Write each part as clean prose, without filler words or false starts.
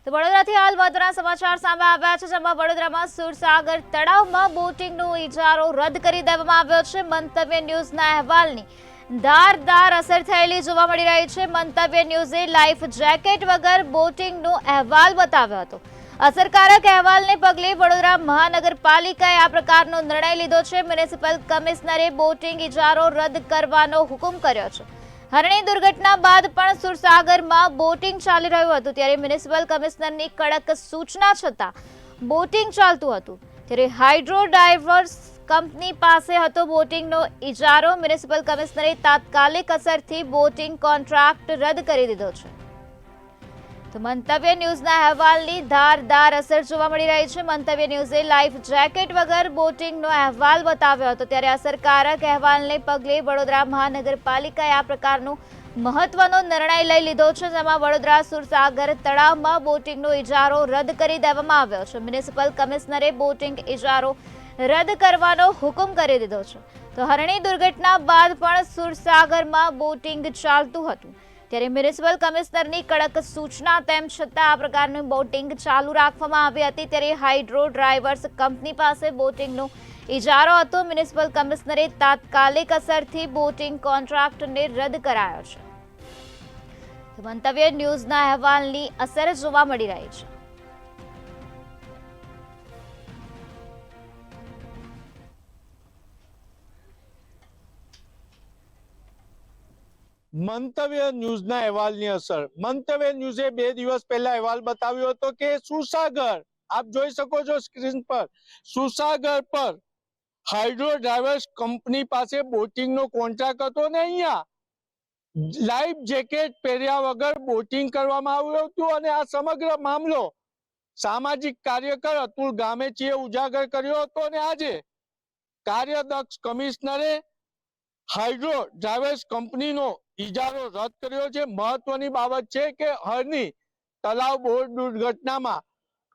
તો વડોદરાથી હાલ મહત્વના સમાચાર સામે આવ્યા છે, જેમાં વડોદરામાં સુરસાગર તળાવમાં બોટિંગનો ઇજારો રદ કરી દેવામાં આવ્યો છે. મંતવ્ય ન્યૂઝના અહેવાલની ધારદાર અસર થયેલી જોવા મળી રહી છે. મંતવ્ય ન્યૂઝે લાઈફ જેકેટ વગર બોટિંગનો અહેવાલ બતાવ્યો હતો. અસરકારક અહેવાલને પગલે વડોદરા મહાનગરપાલિકાએ આ પ્રકારનો નિર્ણય લીધો છે. મ્યુનિસિપલ કમિશનરે બોટિંગ ઇજારો રદ કરવાનો હુકમ કર્યો છે. હરણી દુર્ઘટના બાદ પણ સુરસાગરમાં બોટિંગ ચાલી રહ્યું હતું, ત્યારે મ્યુનિસિપલ કમિશનરની કડક સૂચના છતાં બોટિંગ ચાલતું હતું. ત્યારે હાઇડ્રો ડાયવર્સ કંપની પાસે હતો બોટિંગનો ઇજારો. મ્યુનિસિપલ કમિશનરે તાત્કાલિક અસરથી બોટિંગ કોન્ટ્રાક્ટ રદ કરી દીધો છે. તો મંતવ્ય ન્યૂઝના અહેવાલની ધારદાર અસર જોવા મળી રહી છે. મંતવ્ય ન્યૂઝે લાઈફ જેકેટ વગર બોટિંગનો અહેવાલ બતાવ્યો હતો, ત્યારે અસરકારક અહેવાલને પગલે વડોદરા મહાનગરપાલિકાએ આ પ્રકારનો મહત્વનો નિર્ણય લઈ લીધો છે, જેમાં વડોદરા સુરસાગર તળાવમાં બોટિંગનો ઇજારો રદ કરી દેવામાં આવ્યો છે. મ્યુનિસિપલ કમિશનરે બોટિંગ ઇજારો રદ કરવાનો હુકમ કરી દીધો છે. તો હરણી દુર્ઘટના બાદ પણ સુરસાગરમાં બોટિંગ ચાલતું હતું, ત્યારે મ્યુનિસિપલ કમિશનરની કડક સૂચના તેમ છતાં આ પ્રકારની બોટિંગ ચાલુ રાખવામાં આવી હતી. ત્યારે હાઇડ્રો ડ્રાઈવર્સ કંપની પાસે બોટિંગનો ઇજારો હતો. મ્યુનિસિપલ કમિશનરે તાત્કાલિક અસરથી બોટિંગ કોન્ટ્રાક્ટને રદ કરાયો છે. મંતવ્ય ન્યૂઝના અહેવાલની અસર જોવા મળી રહી છે. મંતવ્ય ન્યૂઝના અહેવાલની અસર. મંતવ્ય ન્યૂઝે 2 દિવસ પહેલા અહેવાલ બતાવ્યો હતો કે સુરસાગર, આપ જોઈ શકો છો સ્ક્રીન પર, સુરસાગર પર હાઇડ્રો ડ્રાઈવર્સ કંપની પાસે બોટિંગનો કોન્ટ્રાક્ટ હતો ને અહીંયા લાઈફ જેકેટ પહેર્યા વગર બોટિંગ કરવામાં આવ્યું હતું. અને આ સમગ્ર મામલો સામાજિક કાર્યકર અતુલ ગામેચીએ ઉજાગર કર્યો હતો. અને આજે કાર્યદક્ષ કમિશનરે હાઇડ્રો ડ્રાઈવર્સ કંપનીનો ઇજારો રદ કર્યો છે. મહત્વની બાબત છે કે હરની તલાવ બોટ દુર્ઘટનામાં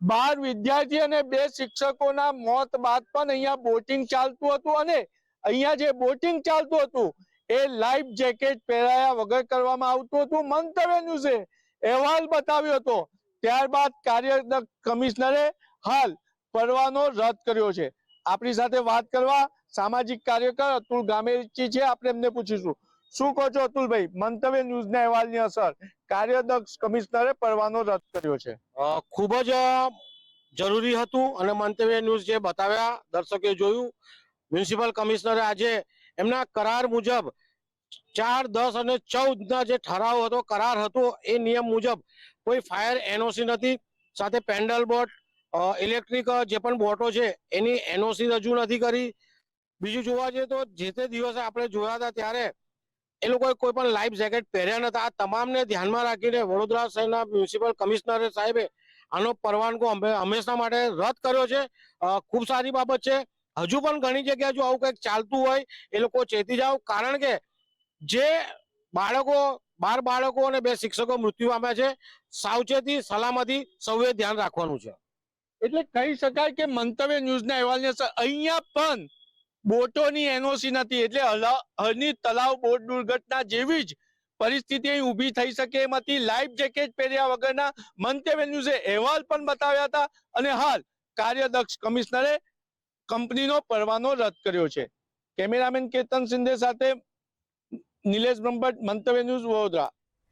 12 વિદ્યાર્થી અને 2 શિક્ષકોના મોત બાદ પણ અહીંયા બોટિંગ ચાલતું હતું. અને અહીંયા જે બોટિંગ ચાલતું હતું એ લાઈફ જેકેટ પહેરાયા વગર કરવામાં આવતું હતું. મંતવ્ય ન્યૂઝે અહેવાલ બતાવ્યો હતો, ત્યારબાદ કાર્યદક્ષ કમિશનરે હાલ પરવાનો રદ કર્યો છે. આપણી સાથે વાત કરવા સામાજિક કાર્યકર અતુલ ગામેચી છે, આપણે એમને પૂછીશું. શું કહો છો અતુલભાઈ, મંતવ્ય ન્યૂઝના અહેવાલની અસર, કાર્યદક્ષ કમિશનરે પરવાનો રદ કર્યો છે? ખૂબ જ જરૂરી હતું અને મંતવ્ય ન્યૂઝ જે બતાવ્યા દર્શકે જોયું. મ્યુનિસિપલ કમિશનરે આજે એમના કરાર મુજબ 4, 10 અને 14ના જે ઠરાવ હતો, કરાર હતો, એ નિયમ મુજબ કોઈ ફાયર એનઓસી નથી, સાથે પેન્ડલ બોટ, ઇલેક્ટ્રિક જે પણ બોટો છે એની એનઓસી રજૂ નથી કરી. બીજું જોવા જઈએ તો જે તે દિવસે આપણે જોયા હતા ત્યારે એ લોકોએ કોઈ પણ લાઈફ જેકેટ પહેર્યા નતા. આ તમામને ધ્યાનમાં રાખીને વડોદરા શહેરના મ્યુનિસિપલ કમિશનર સાહેબે આનો પરવાનગો હંમેશા માટે રદ કર્યો છે. ખૂબ સારી બાબત છે. હજુ પણ ઘણી જગ્યાએ જો આવું કંઈક ચાલતું હોય એ લોકો ચેતી જાવ, કારણ કે જે બાળકો 12 બાળકો અને 2 શિક્ષકો મૃત્યુ પામ્યા છે. સાવચેતી, સલામતી સૌએ ધ્યાન રાખવાનું છે. એટલે કહી શકાય કે મંતવ્ય ન્યૂઝના અહેવાલની અસર, અહીંયા પણ બોટોની એનઓસી નથી, એટલે હરની તલાવ બોટ દુર્ઘટના જેવી જ પરિસ્થિતિ અહીં ઊભી થઈ શકે એમ હતી. લાઈફ જેકેટ પહેર્યા વગરના મંતવ્ય ન્યૂઝે અહેવાલ પણ બતાવ્યા હતા. અને હાલ કાર્યદક્ષ કમિશનરે કંપનીનો પરવાનો રદ કર્યો છે. કેમેરામેન કેતન સિંધે સાથે નિલેશ બ્રહ્મભટ્ટ, મંતવ્ય ન્યૂઝ, વડોદરા.